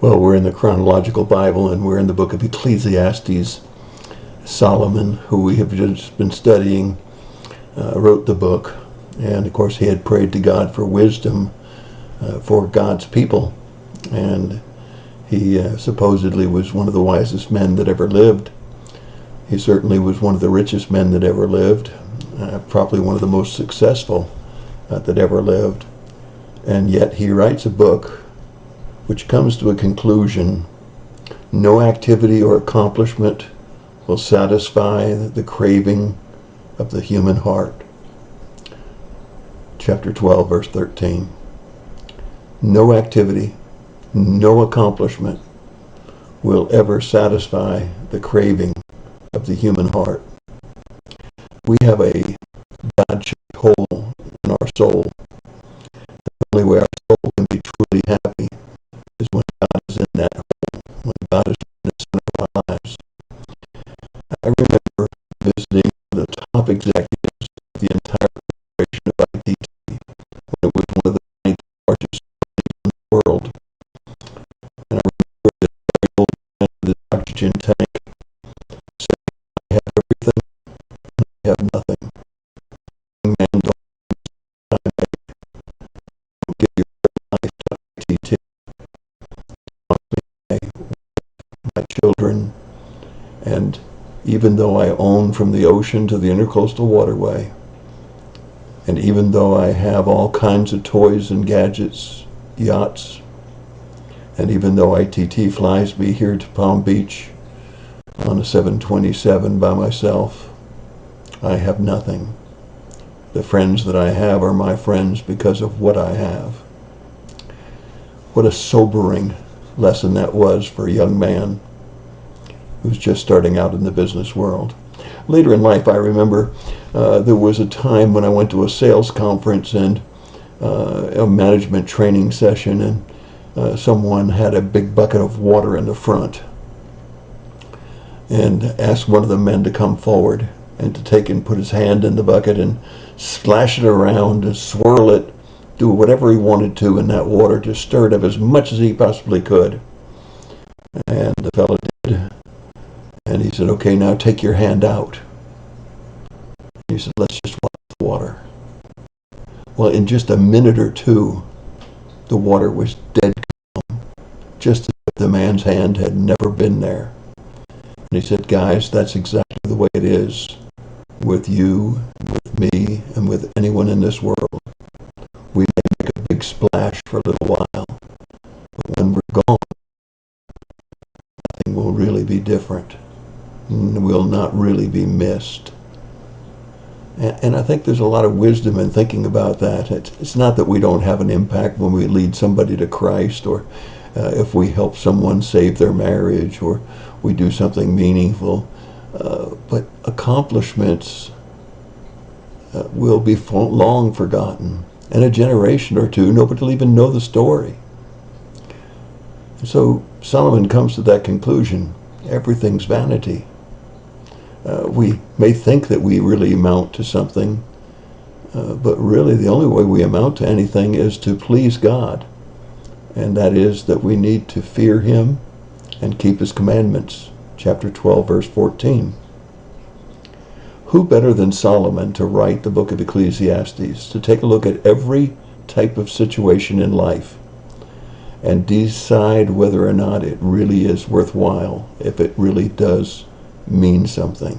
Well, we're in the chronological Bible, and we're in the book of Ecclesiastes. Solomon, who we have just been studying, wrote the book, and of course he had prayed to God for wisdom for God's people, and he supposedly was one of the wisest men that ever lived. He certainly was one of the richest men that ever lived, probably one of the most successful that ever lived, and yet he writes a book which comes to a conclusion: no activity or accomplishment will satisfy the craving of the human heart. Chapter 12, verse 13. No activity, no accomplishment will ever satisfy the craving of the human heart. We have a God-shaped hole in our soul. The only way our soul can be truly happy is when God is in that hole, when God is in the center of our lives. I remember visiting the top executives of the entire corporation of ITT when it was one of the 9th largest companies in the world. And I remember this very old man with his oxygen tank saying, "I have everything and I have nothing. Young man, don't give your whole life to ITT. My children, and even though I own from the ocean to the intercoastal waterway, and even though I have all kinds of toys and gadgets, yachts, and even though ITT flies me here to Palm Beach on a 727 by myself, I have nothing. The friends that I have are my friends because of what I have." What a sobering lesson that was for a young man who's just starting out in the business world. Later in life, I remember there was a time when I went to a sales conference and a management training session, and someone had a big bucket of water in the front and asked one of the men to come forward and to take and put his hand in the bucket and splash it around and swirl it, do whatever he wanted to in that water, just stir it up as much as he possibly could. And the fellow did. And he said, "Okay, now take your hand out." He said, "Let's just watch the water." Well, in just a minute or two, the water was dead calm, just as if the man's hand had never been there. And he said, "Guys, that's exactly the way it is with you, with me, and with anyone in this world. We may make a big splash for a little while, but when we're gone, nothing will really be different. Will not really be missed." And I think there's a lot of wisdom in thinking about that. It's not that we don't have an impact when we lead somebody to Christ, or if we help someone save their marriage, or we do something meaningful, but accomplishments will be long forgotten. In a generation or two, nobody will even know the story. So Solomon comes to that conclusion: everything's vanity. We may think that we really amount to something, but really the only way we amount to anything is to please God, and that is that we need to fear Him and keep His commandments. Chapter 12, verse 14. Who better than Solomon to write the book of Ecclesiastes, to take a look at every type of situation in life and decide whether or not it really is worthwhile, if it really does mean something.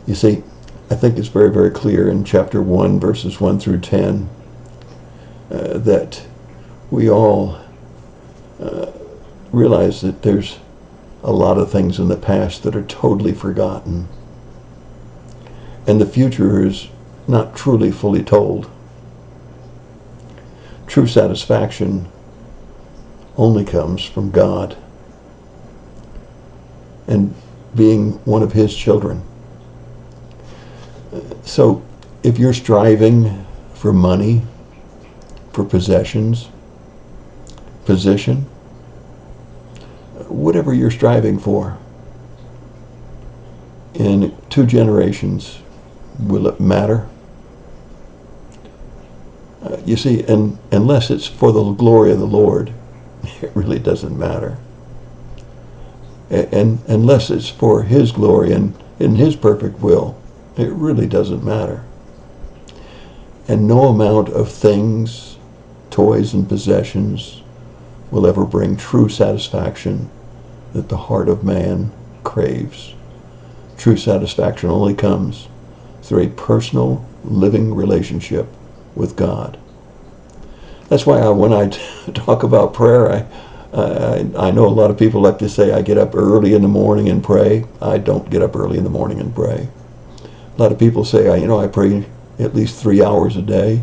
You see, I think it's very, very clear in chapter 1, verses 1 through 10, that we all realize that there's a lot of things in the past that are totally forgotten, and the future is not truly fully told. True satisfaction only comes from God and being one of His children. So if you're striving for money, for possessions, position, whatever you're striving for, in 2 generations, will it matter? You see, unless it's for the glory of the Lord, It really doesn't matter. And unless it's for His glory and in His perfect will, it really doesn't matter. And no amount of things, toys and possessions will ever bring true satisfaction that the heart of man craves. True satisfaction only comes through a personal, living relationship with God. That's why when I talk about prayer, I know a lot of people like to say I get up early in the morning and pray. I don't get up early in the morning and pray. A lot of people say, I pray at least 3 hours a day.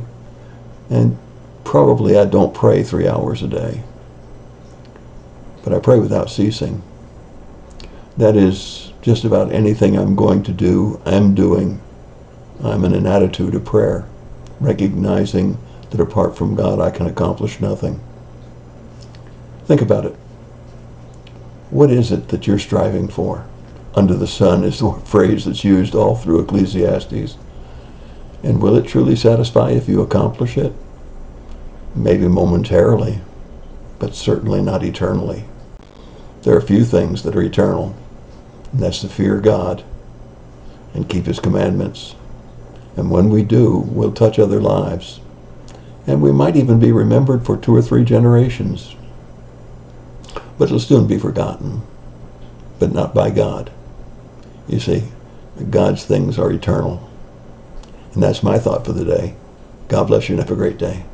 And probably I don't pray 3 hours a day. But I pray without ceasing. That is just about anything I'm going to do, I'm doing. I'm in an attitude of prayer, recognizing that apart from God I can accomplish nothing. Think about it. What is it that you're striving for? Under the sun is the phrase that's used all through Ecclesiastes. And will it truly satisfy if you accomplish it? Maybe momentarily, but certainly not eternally. There are few things that are eternal, and that's to fear God and keep His commandments. And when we do, we'll touch other lives. And we might even be remembered for 2 or 3 generations. But it'll soon be forgotten, but not by God. You see, God's things are eternal. And that's my thought for the day. God bless you and have a great day.